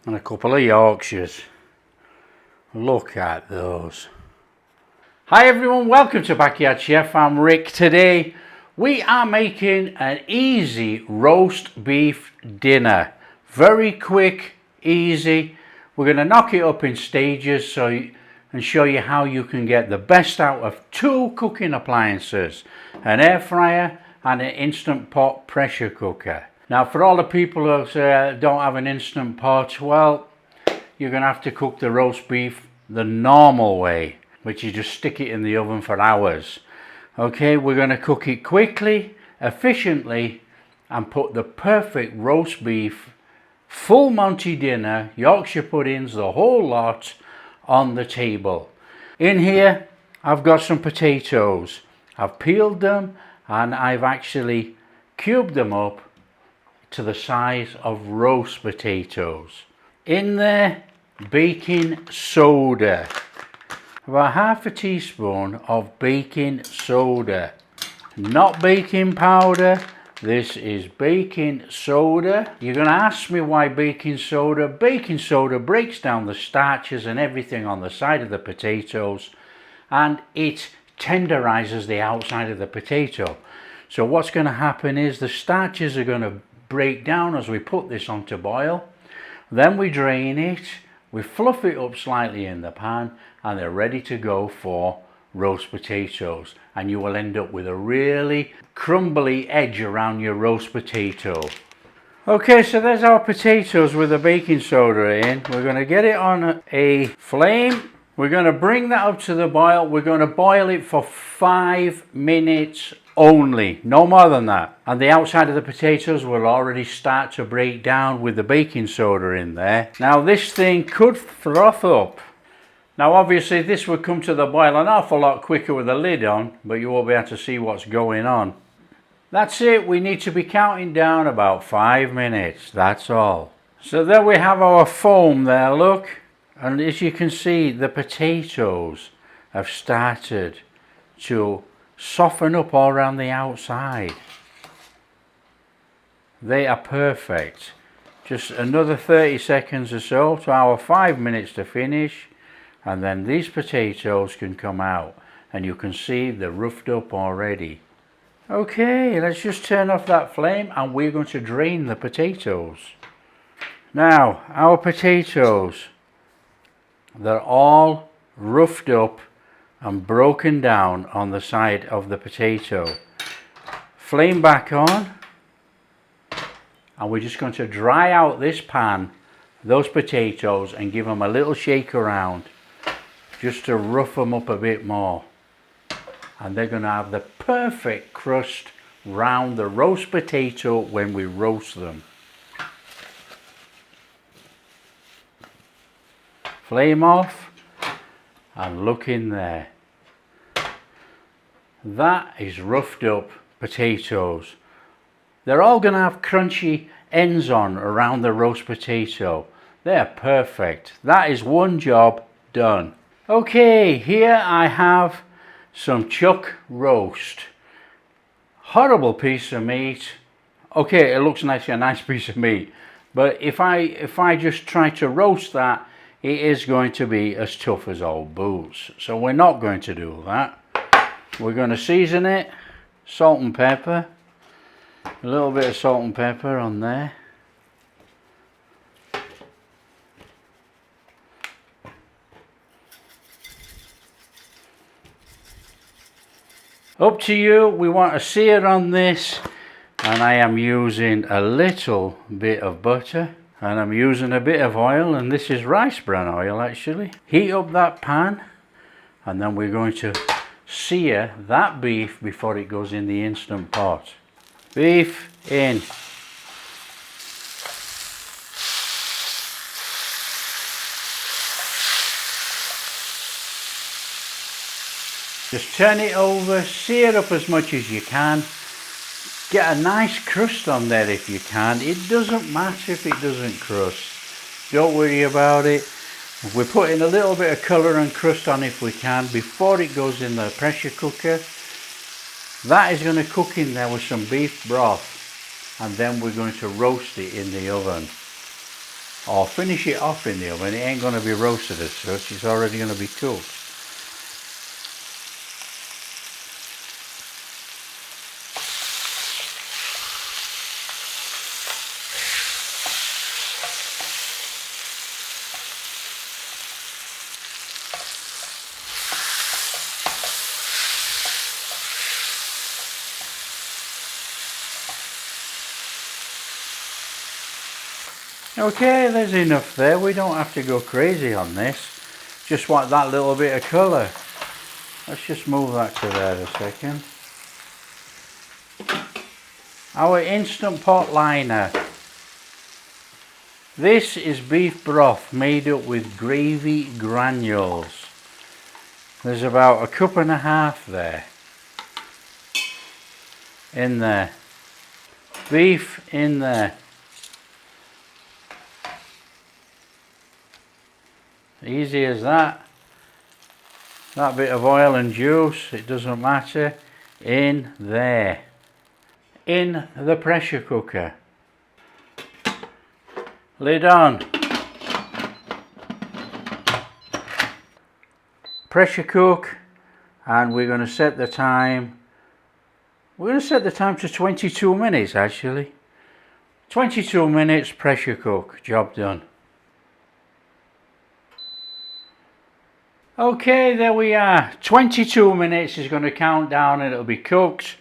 and a couple of Yorkshires. Look at those. Hi everyone, welcome to Backyard Chef. I'm Rick. Today we are making an easy roast beef dinner. Very quick, easy. We're going to knock it up in stages and show you how you can get the best out of two cooking appliances, an air fryer and an instant pot pressure cooker. Now for all the people who say don't have an instant pot, well, you're going to have to cook the roast beef the normal way, which you just stick it in the oven for hours. Okay, we're going to cook it quickly, efficiently, and put the perfect roast beef, full Monty dinner, Yorkshire puddings, the whole lot on the table. In here I've got some potatoes. I've peeled them and I've actually cubed them up to the size of roast potatoes. In there, baking soda. About half a teaspoon of baking soda. Not baking powder, this is baking soda. You're going to ask me why baking soda. Baking soda breaks down the starches and everything on the side of the potatoes, and it tenderizes the outside of the potato. So what's going to happen is the starches are going to break down as we put this on to boil. Then we drain it, we fluff it up slightly in the pan, and they're ready to go for roast potatoes. And you will end up with a really crumbly edge around your roast potato. Okay, so there's our potatoes with the baking soda in. We're going to get it on a flame. We're going to bring that up to the boil. We're going to boil it for 5 minutes only, no more than that. And the outside of the potatoes will already start to break down with the baking soda in there. Now this thing could froth up. Now obviously this would come to the boil an awful lot quicker with the lid on, but you won't be able to see what's going on. That's it, we need to be counting down about 5 minutes, that's all. So there we have our foam there, look. And as you can see, the potatoes have started to soften up all around the outside. They are perfect. Just another 30 seconds or so to our 5 minutes to finish, and then these potatoes can come out and you can see they're roughed up already. Okay, let's just turn off that flame and we're going to drain the potatoes. Now our potatoes, they're all roughed up and broken down on the side of the potato. Flame back on, and we're just going to dry out this pan, those potatoes, and give them a little shake around just to rough them up a bit more. And they're going to have the perfect crust round the roast potato when we roast them. Flame off. And look in there. That is roughed up potatoes. They're all going to have crunchy ends on around the roast potato. They're perfect. That is one job done. Okay, here I have some chuck roast. Horrible piece of meat. Okay, it looks like a nice piece of meat, but if I just try to roast that, it is going to be as tough as old boots. So we're not going to do that. We're going to season it, salt and pepper, a little bit of salt and pepper on there. Up to you, we want a sear on this, and I am using a little bit of butter. And I'm using a bit of oil, and this is rice bran oil actually. Heat up that pan, and then we're going to sear that beef before it goes in the instant pot. Beef in. Just turn it over, sear up as much as you can. Get a nice crust on there if you can. It doesn't matter if it doesn't crust. Don't worry about it. We're putting a little bit of colour and crust on if we can before it goes in the pressure cooker. That is going to cook in there with some beef broth, and then we're going to roast it in the oven. or finish it off in the oven. It ain't going to be roasted as such, it's already going to be cooked. Okay, there's enough there. We don't have to go crazy on this. Just want that little bit of colour. Let's just move that to there a second. Our Instant Pot liner. This is beef broth made up with gravy granules. There's about 1.5 cups there. In there. Beef in there. Easy as that. That bit of oil and juice, it doesn't matter. In there. In the pressure cooker. Lid on. Pressure cook, and we're going to set the time. We're going to set the time to 22 minutes actually. 22 minutes pressure cook, job done. Okay, there we are. 22 minutes is going to count down and it'll be cooked.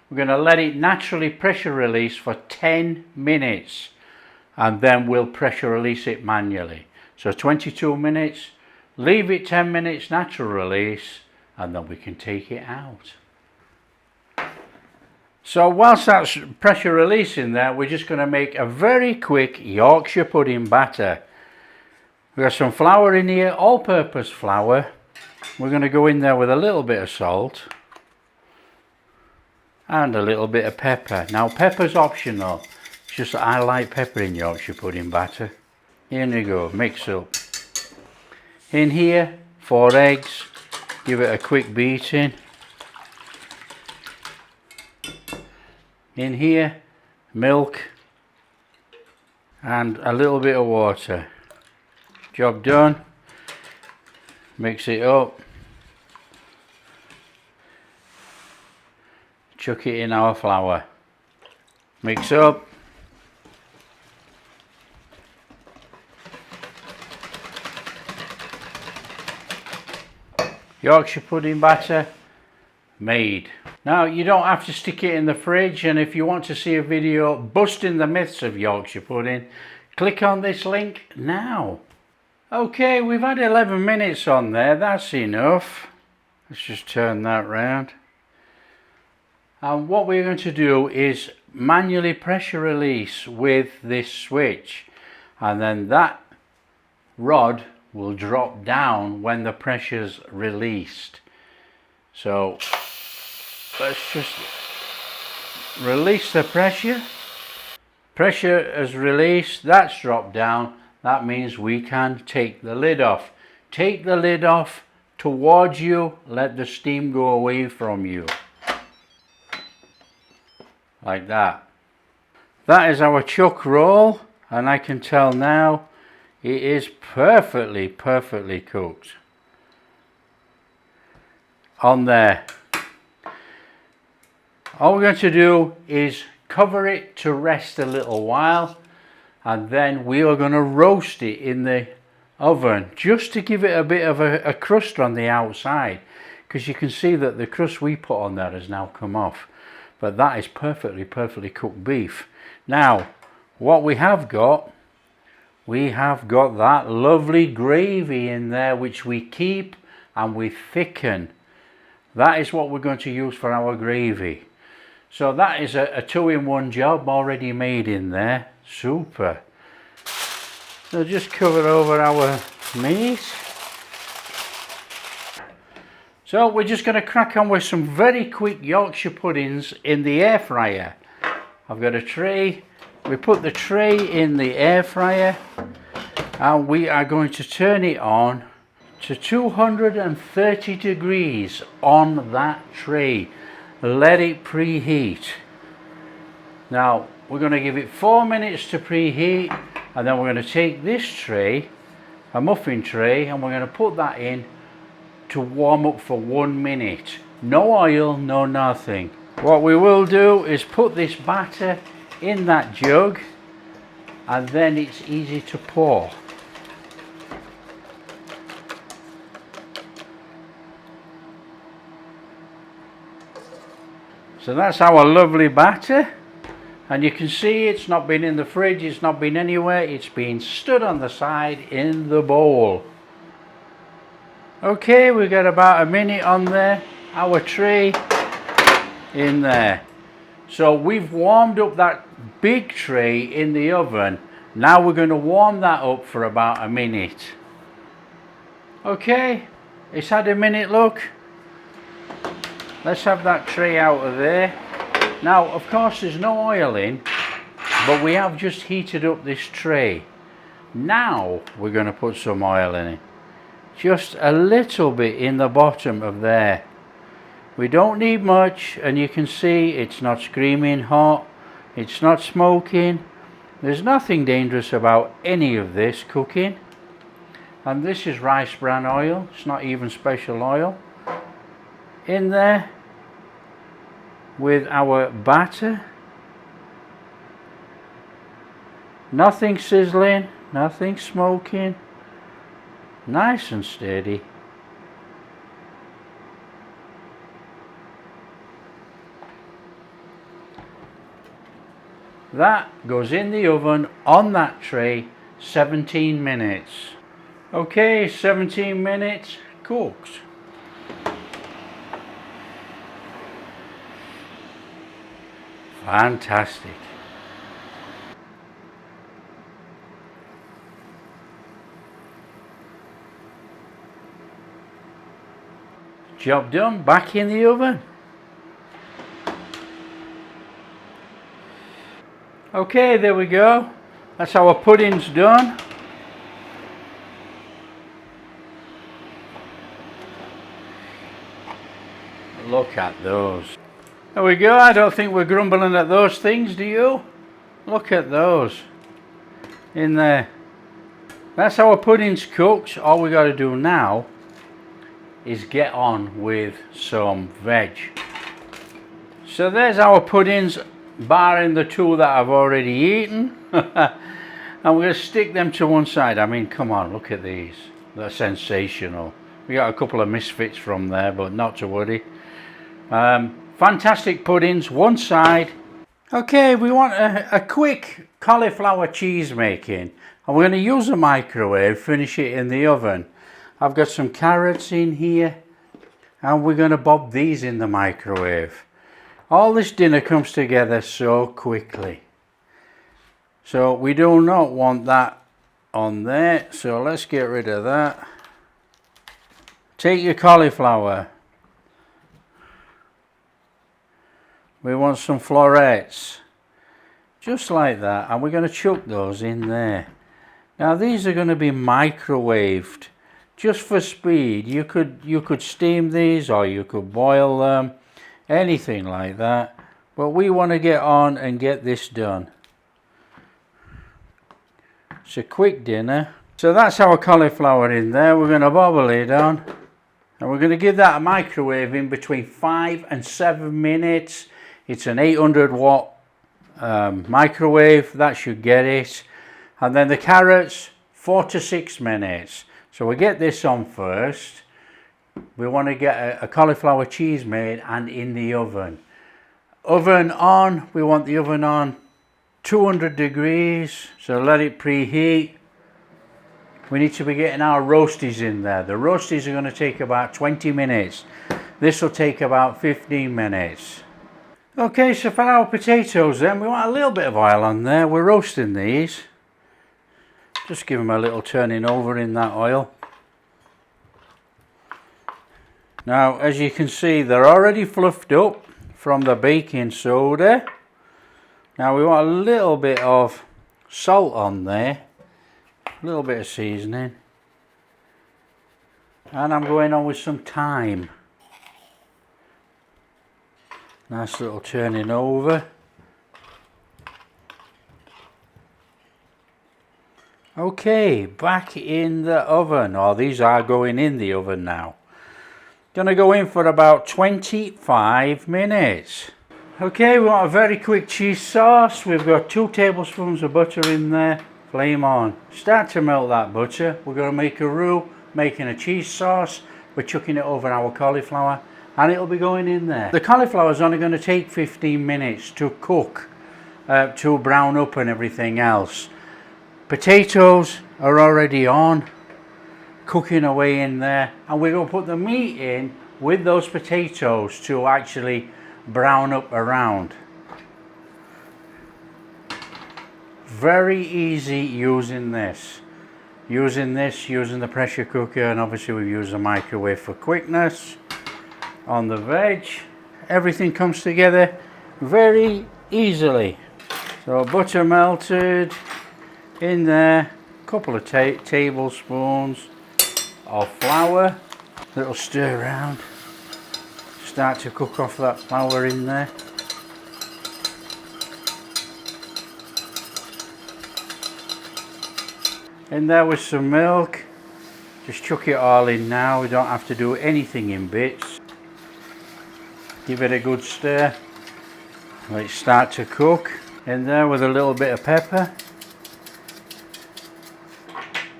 We're going to let it naturally pressure release for 10 minutes and then we'll pressure release it manually. So 22 minutes, leave it 10 minutes natural release and then we can take it out. So whilst that's pressure releasing there, we're just going to make a very quick Yorkshire pudding batter. We've got some flour in here, all-purpose flour. We're going to go in there with a little bit of salt and a little bit of pepper. Now pepper's optional, it's just that I like pepper in Yorkshire pudding batter. Here we go, mix up. In here, 4 eggs, give it a quick beating. In here, milk and a little bit of water. Job done. Mix it up. Chuck it in our flour. Mix up. Yorkshire pudding batter made. Now you don't have to stick it in the fridge, and if you want to see a video busting the myths of Yorkshire pudding, click on this link now. Okay, we've had 11 minutes on there, that's enough. Let's just turn that round. And what we're going to do is manually pressure release with this switch, and then that rod will drop down when the pressure's released. So let's just release the pressure. Pressure is released, that's dropped down. That means we can take the lid off. Take the lid off towards you, let the steam go away from you. Like that. That is our chuck roll, and I can tell now it is perfectly cooked. On there. All we're going to do is cover it to rest a little while, and then we are going to roast it in the oven just to give it a bit of a crust on the outside, because you can see that the crust we put on there has now come off. But that is perfectly cooked beef. Now what we have got that lovely gravy in there which we keep and we thicken. That is what we're going to use for our gravy. So that is a 2-in-1 job already made in there. Super. So just cover over our meat. So we're just going to crack on with some very quick Yorkshire puddings in the air fryer. I've got a tray. We put the tray in the air fryer and we are going to turn it on to 230 degrees on that tray. Let it preheat. Now we're going to give it 4 minutes to preheat, And then we're going to take this tray, a muffin tray, and we're going to put that in to warm up for 1 minute. No oil, no nothing. What we will do is put this batter in that jug, and then it's easy to pour. So that's our lovely batter, and you can see it's not been in the fridge, it's not been anywhere, it's been stood on the side in the bowl. Okay, we've got about a minute on there, our tray in there. So we've warmed up that big tray in the oven. Now we're going to warm that up for about a minute. Okay, it's had a minute, look. Let's have that tray out of there. Now, of course, there's no oil in, but we have just heated up this tray. Now we're going to put some oil in it. Just a little bit in the bottom of there. We don't need much, and you can see it's not screaming hot. It's not smoking. There's nothing dangerous about any of this cooking. And this is rice bran oil. It's not even special oil. In there with our batter. Nothing sizzling, nothing smoking. Nice and steady. That goes in the oven on that tray 17 minutes. Okay, 17 minutes cooked. Fantastic. Job done, back in the oven. Okay, there we go. That's our pudding's done. Look at those. There we go. I don't think we're grumbling at those things, do you? Look at those in there. That's our pudding's cooked. All we got to do now is get on with some veg. So there's our puddings, barring the two that I've already eaten. And we're going to stick them to one side. I mean, come on, look at these. They're sensational. We got a couple of misfits from there, but not to worry. Fantastic puddings, one side. Okay, we want a quick cauliflower cheese making. And we're going to use a microwave, finish it in the oven. I've got some carrots in here, and we're going to bob these in the microwave. All this dinner comes together so quickly. So we do not want that on there, so let's get rid of that. Take your cauliflower. We want some florets, just like that, and we're going to chuck those in there. Now these are going to be microwaved, just for speed. You could steam these, or you could boil them, anything like that. But we want to get on and get this done. It's a quick dinner. So that's our cauliflower in there. We're going to bob a lid on, and we're going to give that a microwave in between 5 and 7 minutes. It's an 800 watt microwave, that should get it. And then the carrots, 4 to 6 minutes. So we get this on first. We want to get a cauliflower cheese made and in the oven. Oven on, we want the oven on 200 degrees, so let it preheat. We need to be getting our roasties in there. The roasties are going to take about 20 minutes. This will take about 15 minutes. Okay, so for our potatoes then, we want a little bit of oil on there. We're roasting these. Just give them a little turning over in that oil. Now, as you can see, they're already fluffed up from the baking soda. Now we want a little bit of salt on there, a little bit of seasoning, and I'm going on with some thyme. Nice little turning over. Okay, back in the oven, or these are going in the oven now. Gonna go in for about 25 minutes. Okay, we want a very quick cheese sauce. We've got 2 tablespoons of butter in there. Flame on. Start to melt that butter. We're gonna make a roux, making a cheese sauce. We're chucking it over our cauliflower and it'll be going in there. The cauliflower is only gonna take 15 minutes to cook, to brown up and everything else. Potatoes are already on, cooking away in there, and we're going to put the meat in with those potatoes to actually brown up around. Very easy using this. Using the pressure cooker, and obviously we use the microwave for quickness. On the veg, everything comes together very easily. So butter melted in there, a couple of tablespoons of flour, little stir around, start to cook off that flour in there. In there with some milk, just chuck it all in now, we don't have to do anything in bits. Give it a good stir, let it start to cook. In there with a little bit of pepper.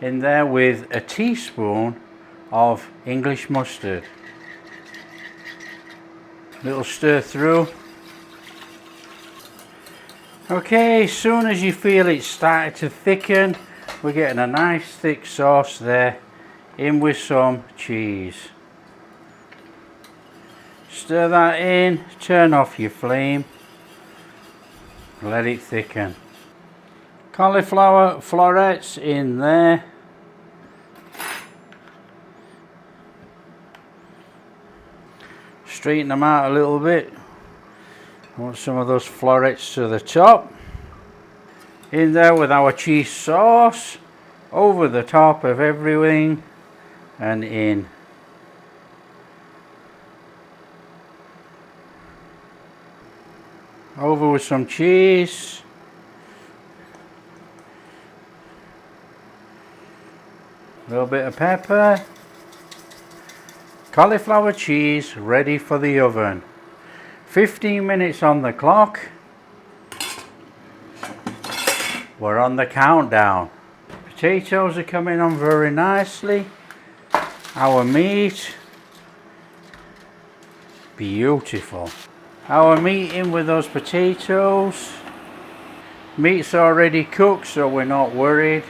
In there with a teaspoon of English mustard. Little stir through. Okay, as soon as you feel it started to thicken, we're getting a nice thick sauce there. In with some cheese. Stir that in, turn off your flame, let it thicken. Cauliflower florets in there. Straighten them out a little bit. I want some of those florets to the top. In there with our cheese sauce, over the top of everything and in. Over with some cheese. A little bit of pepper. Cauliflower cheese ready for the oven. 15 minutes on the clock. We're on the countdown. Potatoes are coming on very nicely. Our meat, beautiful. Our meat in with those potatoes. Meat's already cooked, so we're not worried.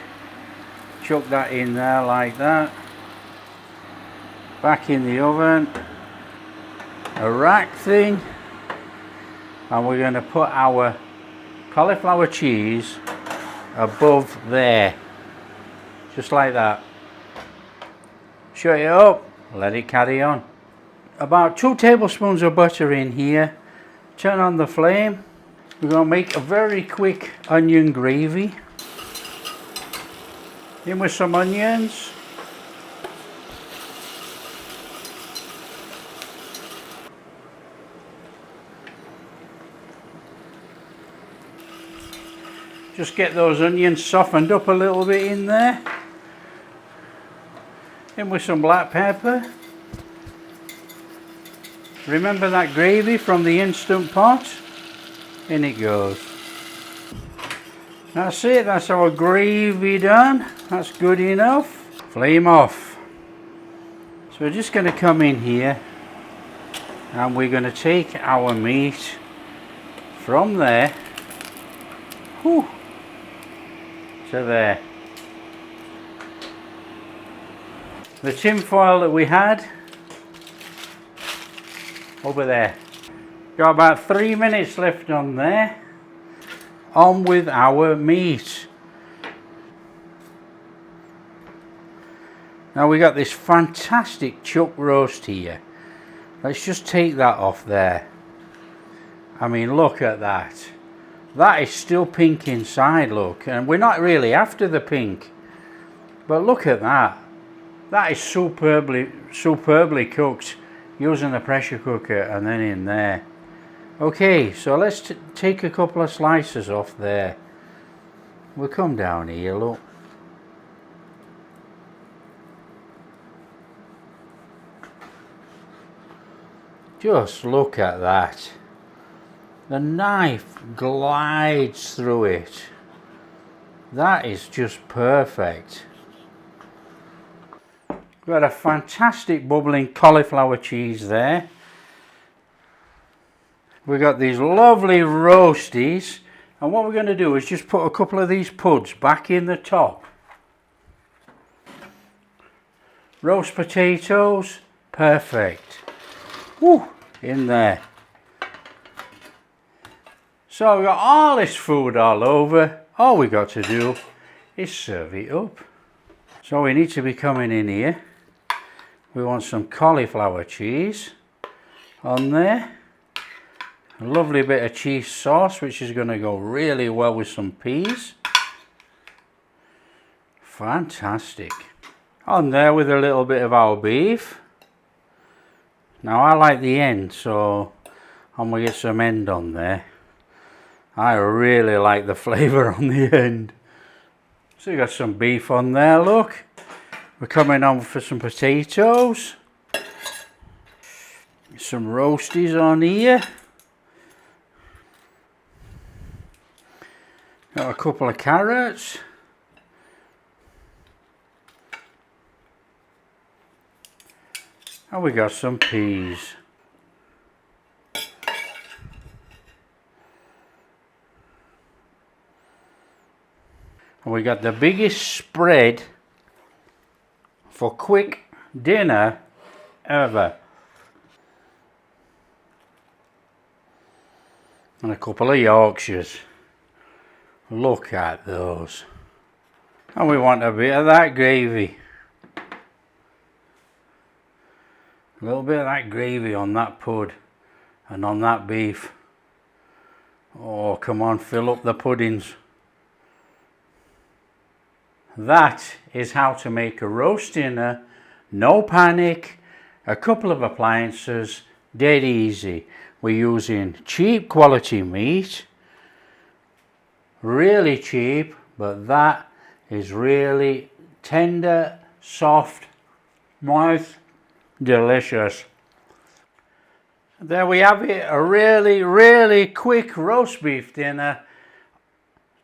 Chuck that in there like that. Back in the oven, a rack thing, and we're going to put our cauliflower cheese above there, just like that. Shut it up, let it carry on. About 2 tablespoons of butter in here. Turn on the flame. We're going to make a very quick onion gravy. In with some onions. Just get those onions softened up a little bit in there. In with some black pepper. Remember that gravy from the Instant Pot? In it goes. That's it, that's our gravy done. That's good enough. Flame off. So we're just going to come in here and we're going to take our meat from there, whew, to there. The tin foil that we had over there. Got about 3 minutes left on there. On with our meat. Now we got this fantastic chuck roast here. Let's just take that off there. I mean, look at that. That is still pink inside, look. And we're not really after the pink. But look at that. That is superbly cooked using the pressure cooker and then in there. Okay, so let's take a couple of slices off there. We'll come down here, look. Just look at that. The knife glides through it. That is just perfect. We've got a fantastic bubbling cauliflower cheese there. We've got these lovely roasties, and what we're going to do is just put a couple of these puds back in the top. Roast potatoes, perfect. Woo, in there. So we've got all this food all over. All we got to do is serve it up. So we need to be coming in here. We want some cauliflower cheese on there. A lovely bit of cheese sauce, which is going to go really well with some peas. Fantastic. On there with a little bit of our beef. Now I like the end, so I'm going to get some end on there. I really like the flavour on the end. So you got some beef on there, look. We're coming on for some potatoes. Some roasties on here. Got a couple of carrots. And we got some peas. And we got the biggest spread for quick dinner ever. And a couple of Yorkshires. Look at those. And we want a bit of that gravy. A little bit of that gravy on that pud and on that beef. Oh, come on, fill up the puddings. That is how to make a roast dinner. No panic, a couple of appliances, dead easy. We're using cheap quality meat. Really cheap, but that is really tender, soft, moist, delicious. There we have it, a really quick roast beef dinner.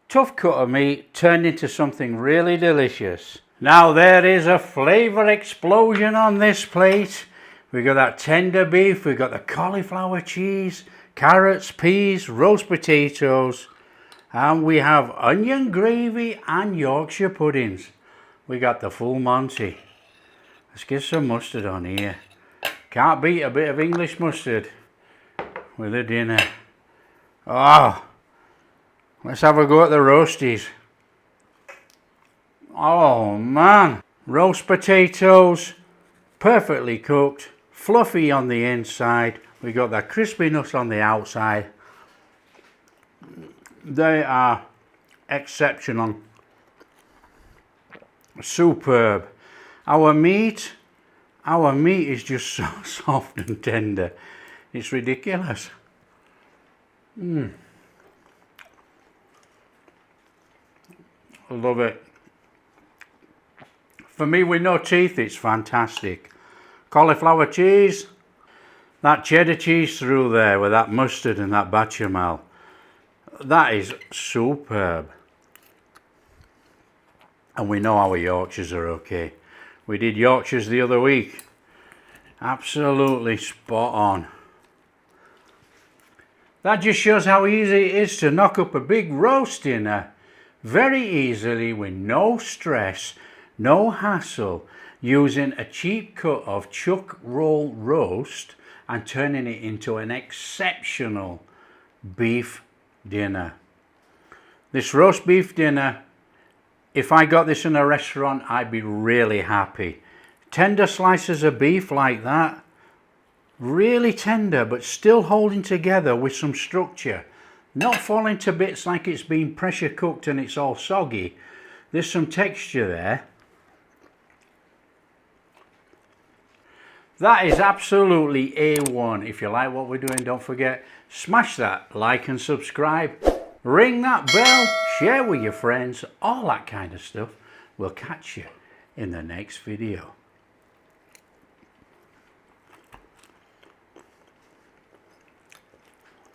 Tough cut of meat turned into something really delicious. Now there is a flavour explosion on this plate. We got that tender beef, we got the cauliflower cheese, carrots, peas, roast potatoes, and we have onion gravy and Yorkshire puddings. We got the full Monty. Let's get some mustard on here. Can't beat a bit of English mustard with a dinner. Oh, let's have a go at the roasties. Oh man, roast potatoes, perfectly cooked, fluffy on the inside. We got that crispiness on the outside. They are exceptional. Superb. Our meat is just so soft and tender. It's ridiculous. I love it. For me with no teeth, it's fantastic. Cauliflower cheese, that cheddar cheese through there with that mustard and that bechamel. That is superb. And we know our Yorkshires are okay. We did Yorkshires the other week. Absolutely spot on. That just shows how easy it is to knock up a big roast dinner very easily with no stress, no hassle, using a cheap cut of chuck roll roast and turning it into an exceptional beef dinner. This roast beef dinner, if I got this in a restaurant, I'd be really happy. Tender slices of beef like that, really tender but still holding together with some structure, not falling to bits like it's been pressure cooked and it's all soggy. There's some texture there. That is absolutely A1. If you like what we're doing, don't forget, smash that like and subscribe, ring that bell, share with your friends, all that kind of stuff. We'll catch you in the next video.